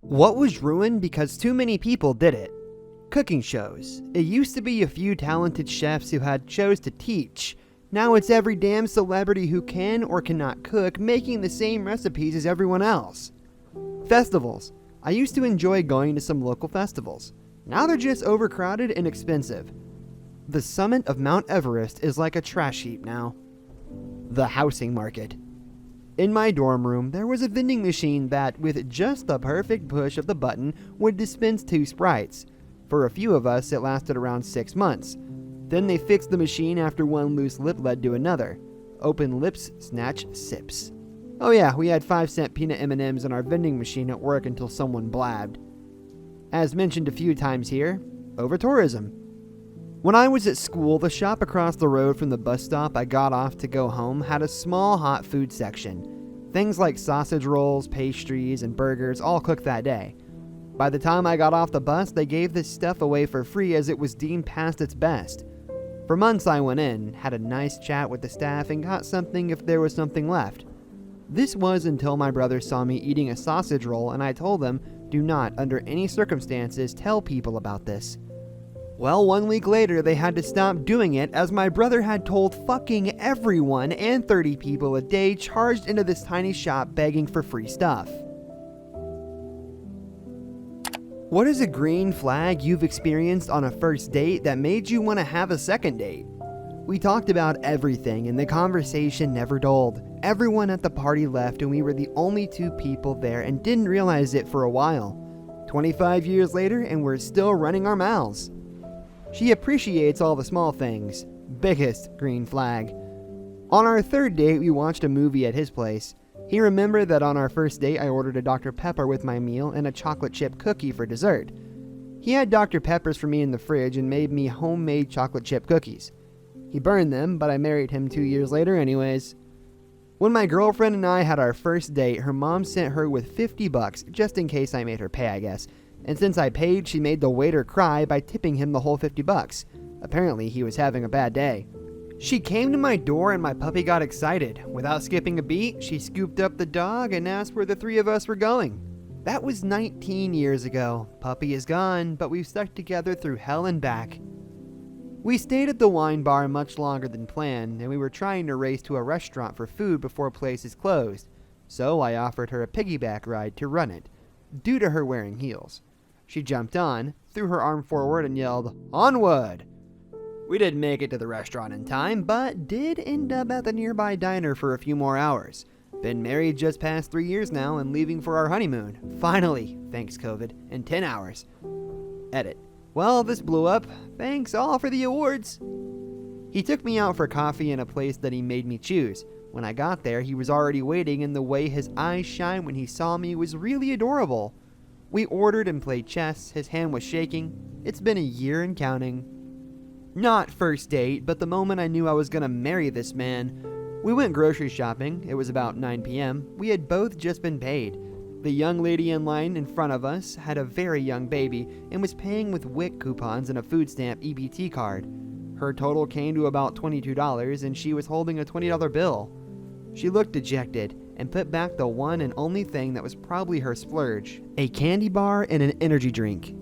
What was ruined because too many people did it? Cooking shows. It used to be a few talented chefs who had shows to teach. Now it's every damn celebrity who can or cannot cook making the same recipes as everyone else. Festivals. I used to enjoy going to some local festivals. Now they're just overcrowded and expensive. The summit of Mount Everest is like a trash heap now. The housing market. In my dorm room, there was a vending machine that, with just the perfect push of the button, would dispense 2 Sprites. For a few of us, it lasted around 6 months. Then they fixed the machine after one loose lip led to another. Open lips, snatch, sips. Oh yeah, we had 5-cent peanut M&Ms in our vending machine at work until someone blabbed. As mentioned a few times here, over-tourism. When I was at school, the shop across the road from the bus stop I got off to go home had a small hot food section. Things like sausage rolls, pastries, and burgers all cooked that day. By the time I got off the bus, they gave this stuff away for free as it was deemed past its best. For months I went in, had a nice chat with the staff, and got something if there was something left. This was until my brother saw me eating a sausage roll and I told them, do not, under any circumstances, tell people about this. Well, 1 week later, they had to stop doing it as my brother had told fucking everyone and 30 people a day charged into this tiny shop begging for free stuff. What is a green flag you've experienced on a first date that made you want to have a second date? We talked about everything and the conversation never dulled. Everyone at the party left and we were the only 2 people there and didn't realize it for a while. 25 years later and we're still running our mouths. She appreciates all the small things. Biggest green flag. On our 3rd date, we watched a movie at his place. He remembered that on our first date, I ordered a Dr. Pepper with my meal and a chocolate chip cookie for dessert. He had Dr. Peppers for me in the fridge and made me homemade chocolate chip cookies. He burned them, but I married him 2 years later anyways. When my girlfriend and I had our first date, her mom sent her with $50, just in case I made her pay, I guess. And since I paid, she made the waiter cry by tipping him the whole $50. Apparently, he was having a bad day. She came to my door and my puppy got excited. Without skipping a beat, she scooped up the dog and asked where the 3 of us were going. That was 19 years ago. Puppy is gone, but we've stuck together through hell and back. We stayed at the wine bar much longer than planned, and we were trying to race to a restaurant for food before places closed. So I offered her a piggyback ride to run it, due to her wearing heels. She jumped on, threw her arm forward, and yelled, "Onward!" We didn't make it to the restaurant in time, but did end up at the nearby diner for a few more hours. Been married just past 3 years now and leaving for our honeymoon. Finally, thanks COVID, in 10 hours. Edit. Well, this blew up. Thanks all for the awards. He took me out for coffee in a place that he made me choose. When I got there, he was already waiting, and the way his eyes shined when he saw me was really adorable. We ordered and played chess. His hand was shaking. It's been a year and counting. Not first date, but the moment I knew I was gonna marry this man. We went grocery shopping. It was about 9 p.m. We had both just been paid. The young lady in line in front of us had a very young baby and was paying with WIC coupons and a food stamp EBT card. Her total came to about $22 and she was holding a $20 bill. She looked dejected and put back the one and only thing that was probably her splurge, a candy bar and an energy drink.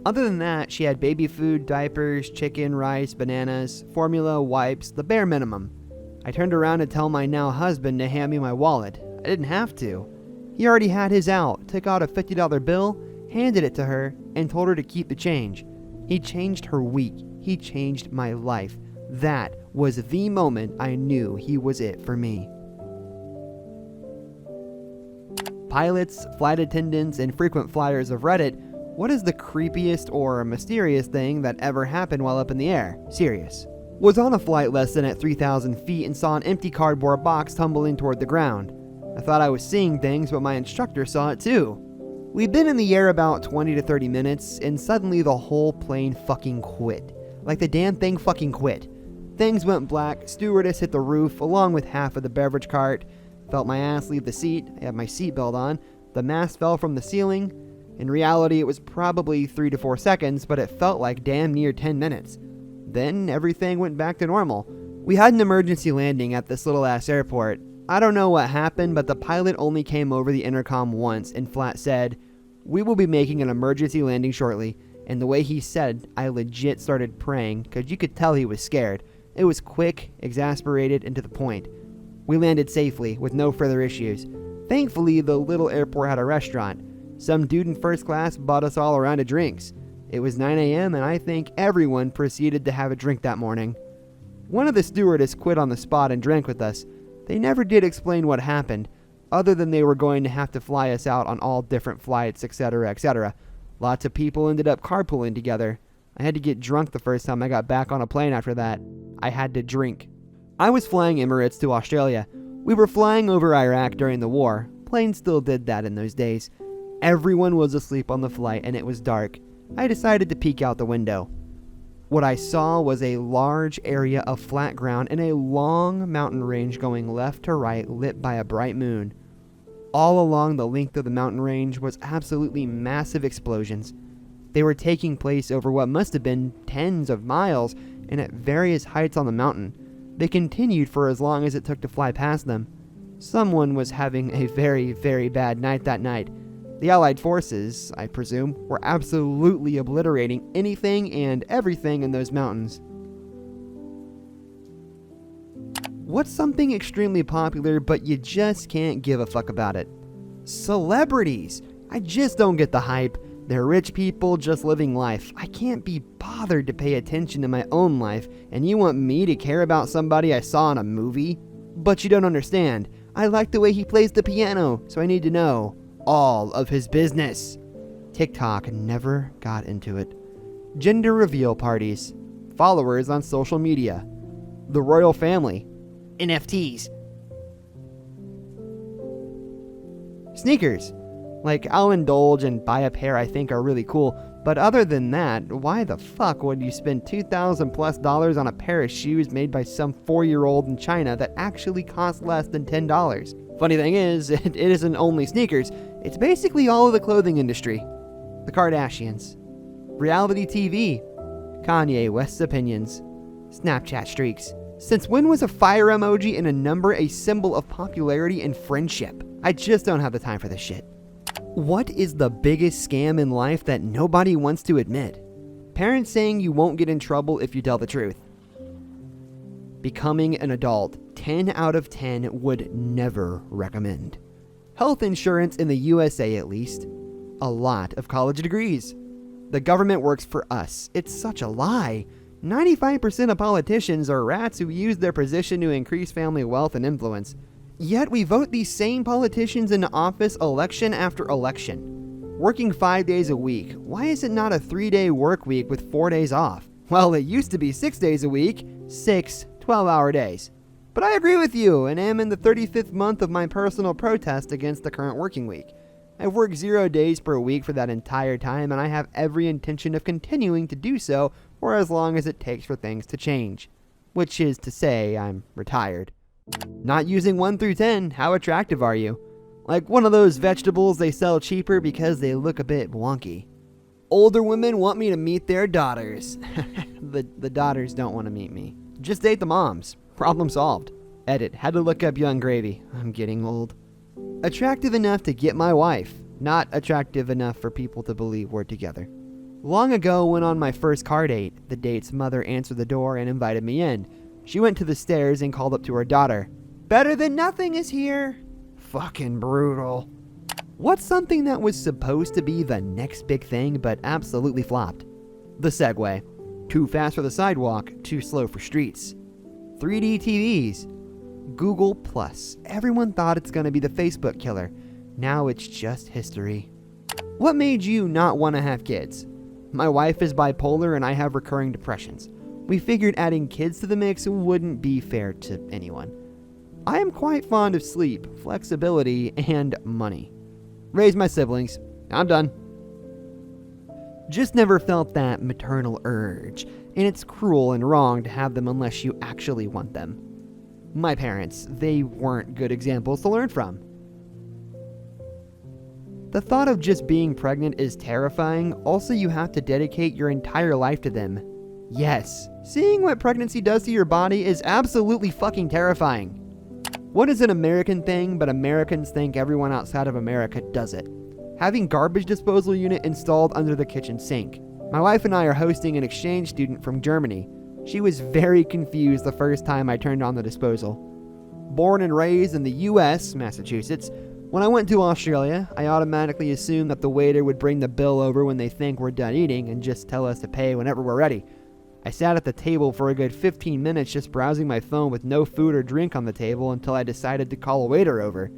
Other than that, she had baby food, diapers, chicken, rice, bananas, formula, wipes, the bare minimum. I turned around to tell my now husband to hand me my wallet. I didn't have to. He already had his out, took out a $50 bill, handed it to her, and told her to keep the change. He changed her week. He changed my life. That was the moment I knew he was it for me. Pilots, flight attendants, and frequent flyers of Reddit, what is the creepiest or mysterious thing that ever happened while up in the air? Serious. Was on a flight lesson at 3,000 feet and saw an empty cardboard box tumbling toward the ground. I thought I was seeing things, but my instructor saw it too. We'd been in the air about 20 to 30 minutes, and suddenly the whole plane fucking quit. Like the damn thing fucking quit. Things went black, stewardess hit the roof, along with half of the beverage cart. Felt my ass leave the seat, I had my seatbelt on. The mask fell from the ceiling. In reality, it was probably 3 to 4 seconds, but it felt like damn near 10 minutes. Then everything went back to normal. We had an emergency landing at this little ass airport. I don't know what happened, but the pilot only came over the intercom once and flat said, We will be making an emergency landing shortly, and the way he said, I legit started praying because you could tell he was scared. It was quick, exasperated, and to the point. We landed safely with no further issues. Thankfully, the little airport had a restaurant. Some dude in first class bought us all a round of drinks. It was 9 a.m. and I think everyone proceeded to have a drink that morning. One of the stewardess quit on the spot and drank with us. They never did explain what happened, other than they were going to have to fly us out on all different flights, etc., etc. Lots of people ended up carpooling together. I had to get drunk the first time I got back on a plane after that. I had to drink. I was flying Emirates to Australia. We were flying over Iraq during the war. Planes still did that in those days. Everyone was asleep on the flight and it was dark. I decided to peek out the window. What I saw was a large area of flat ground and a long mountain range going left to right, lit by a bright moon. All along the length of the mountain range was absolutely massive explosions. They were taking place over what must have been tens of miles and at various heights on the mountain. They continued for as long as it took to fly past them. Someone was having a very, very bad night that night. The Allied forces, I presume, were absolutely obliterating anything and everything in those mountains. What's something extremely popular but you just can't give a fuck about it? Celebrities! I just don't get the hype. They're rich people just living life. I can't be bothered to pay attention to my own life, and you want me to care about somebody I saw in a movie? But you don't understand. I like the way he plays the piano, so I need to know all of his business. TikTok never got into it. Gender reveal parties. Followers on social media. The royal family. NFTs. Sneakers. Like, I'll indulge and buy a pair I think are really cool, but other than that, why the fuck would you spend $2,000+ on a pair of shoes made by some 4-year-old in China that actually cost less than $10? Funny thing is, it isn't only sneakers, it's basically all of the clothing industry. The Kardashians. Reality TV. Kanye West's opinions. Snapchat streaks. Since when was a fire emoji and a number a symbol of popularity and friendship? I just don't have the time for this shit. What is the biggest scam in life that nobody wants to admit? Parents saying you won't get in trouble if you tell the truth. Becoming an adult. 10 out of 10 would never recommend. Health insurance in the USA at least. A lot of college degrees. The government works for us. It's such a lie. 95% of politicians are rats who use their position to increase family wealth and influence. Yet we vote these same politicians into office election after election. Working 5 days a week, why is it not a 3-day work week with 4 days off? Well, it used to be 6 days a week, 6 12-hour days. But I agree with you and am in the 35th month of my personal protest against the current working week. I've worked 0 days per week for that entire time and I have every intention of continuing to do so for as long as it takes for things to change. Which is to say, I'm retired. Not using 1 through 10, how attractive are you? Like one of those vegetables they sell cheaper because they look a bit wonky. Older women want me to meet their daughters. The daughters don't want to meet me. Just date the moms. Problem solved. Edit. Had to look up Young Gravy. I'm getting old. Attractive enough to get my wife. Not attractive enough for people to believe we're together. Long ago, when on my first car date, the date's mother answered the door and invited me in. She went to the stairs and called up to her daughter. Better than nothing is here. Fucking brutal. What's something that was supposed to be the next big thing but absolutely flopped? The Segway. Too fast for the sidewalk, too slow for streets. 3D TVs. Google Plus. Everyone thought it's gonna be the Facebook killer. Now it's just history. What made you not want to have kids? My wife is bipolar and I have recurring depressions. We figured adding kids to the mix wouldn't be fair to anyone. I am quite fond of sleep, flexibility, and money. Raise my siblings. I'm done. Just never felt that maternal urge, and it's cruel and wrong to have them unless you actually want them. My parents, they weren't good examples to learn from. The thought of just being pregnant is terrifying, also you have to dedicate your entire life to them. Yes, seeing what pregnancy does to your body is absolutely fucking terrifying. What is an American thing, but Americans think everyone outside of America does it? Having garbage disposal unit installed under the kitchen sink. My wife and I are hosting an exchange student from Germany. She was very confused the first time I turned on the disposal. Born and raised in the US, Massachusetts, when I went to Australia, I automatically assumed that the waiter would bring the bill over when they think we're done eating and just tell us to pay whenever we're ready. I sat at the table for a good 15 minutes just browsing my phone with no food or drink on the table until I decided to call a waiter over.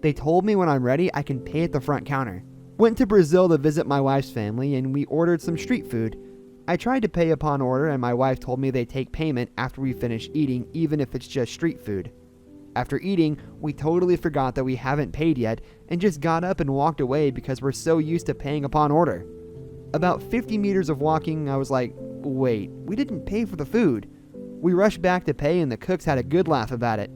They told me when I'm ready I can pay at the front counter. Went to Brazil to visit my wife's family and we ordered some street food. I tried to pay upon order and my wife told me they take payment after we finish eating even if it's just street food. After eating, we totally forgot that we haven't paid yet and just got up and walked away because we're so used to paying upon order. About 50 meters of walking, I was like, wait, we didn't pay for the food. We rushed back to pay and the cooks had a good laugh about it.